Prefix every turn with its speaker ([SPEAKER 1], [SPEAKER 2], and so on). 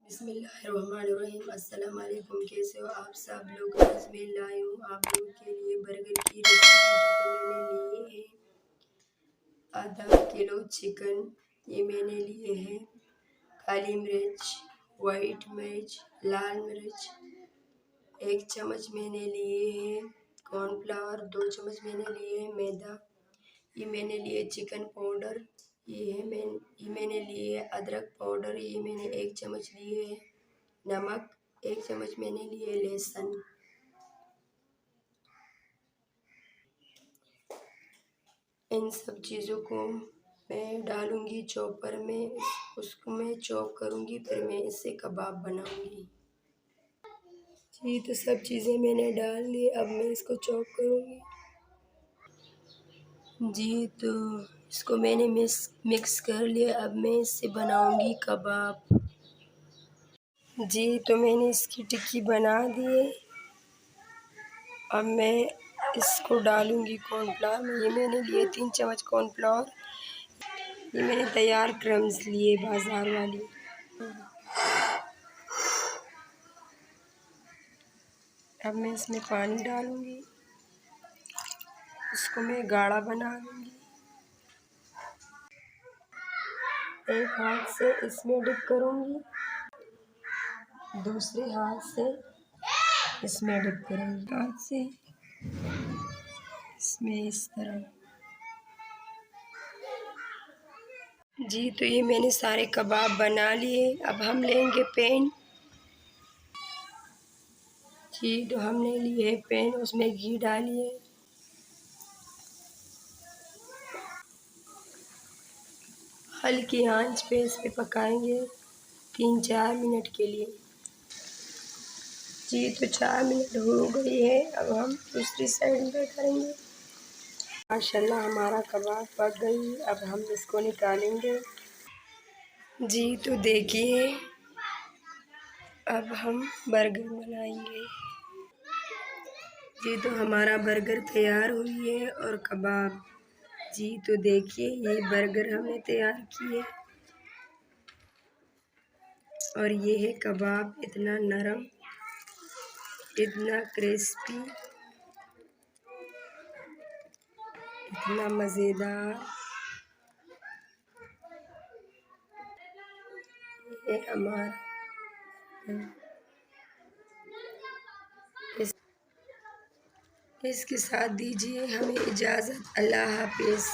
[SPEAKER 1] बिस्मिल्लाहिर्रहमानिर्रहीम। अस्सलाम वालेकुम। कैसे हो आप सब लोग? आज मैं लाई हूँ आप लोगों के लिए बर्गर की रेसिपी। जो कि मैंने लिए है आधा किलो चिकन, ये मैंने लिए हैं काली मिर्च, वाइट मिर्च, लाल मिर्च, 1 चम्मच मैंने लिए हैं कॉर्नफ्लावर, 2 चम्मच मैंने लिए हैं मैदा, ये मैंने लिए चिकन पाउडर, ये मैंने लिए है अदरक पाउडर, ये मैंने 1 चम्मच लिए है नमक, 1 चम्मच मैंने लिए लहसुन। इन सब चीज़ों को मैं डालूंगी चॉपर में, उसको मैं चॉप करूंगी, फिर मैं इससे कबाब बनाऊंगी। जी तो सब चीज़ें मैंने डाल दी, अब मैं इसको चॉप करूंगी। जी तो इसको मैंने मिक्स कर लिया, अब मैं इससे बनाऊंगी कबाब। जी तो मैंने इसकी टिक्की बना दी है, अब मैं इसको डालूंगी कॉर्नफ्लावर में। ये मैंने लिए 3 चम्मच कॉर्नफ्लावर, ये मैंने तैयार क्रम्स लिए बाज़ार वाली। अब मैं इसमें पानी डालूंगी, इसको मैं गाढ़ा बना लूँगी। एक हाथ से इसमें डिप करूँगी, दूसरे हाथ से इसमें डिप करूँगी, हाथ से इसमें इस तरह। जी तो ये मैंने सारे कबाब बना लिए। अब हम लेंगे पैन। जी तो हमने लिए पैन, उसमें घी डालिए, हल्की आंच पे इस पे पकाएंगे 3-4 मिनट के लिए। जी तो 4 मिनट हो गई है, अब हम दूसरी साइड पे करेंगे। माशाल्लाह हमारा कबाब पक गई, अब हम इसको निकालेंगे। जी तो देखिए अब हम बर्गर बनाएंगे। जी तो हमारा बर्गर तैयार हुई है और कबाब। जी तो देखिए ये बर्गर हमने तैयार किए और ये है कबाब, इतना नरम, इतना क्रिस्पी, इतना मज़ेदार। ये हमारा इसके साथ दीजिए हमें इजाज़त। अल्लाह हाफिज़।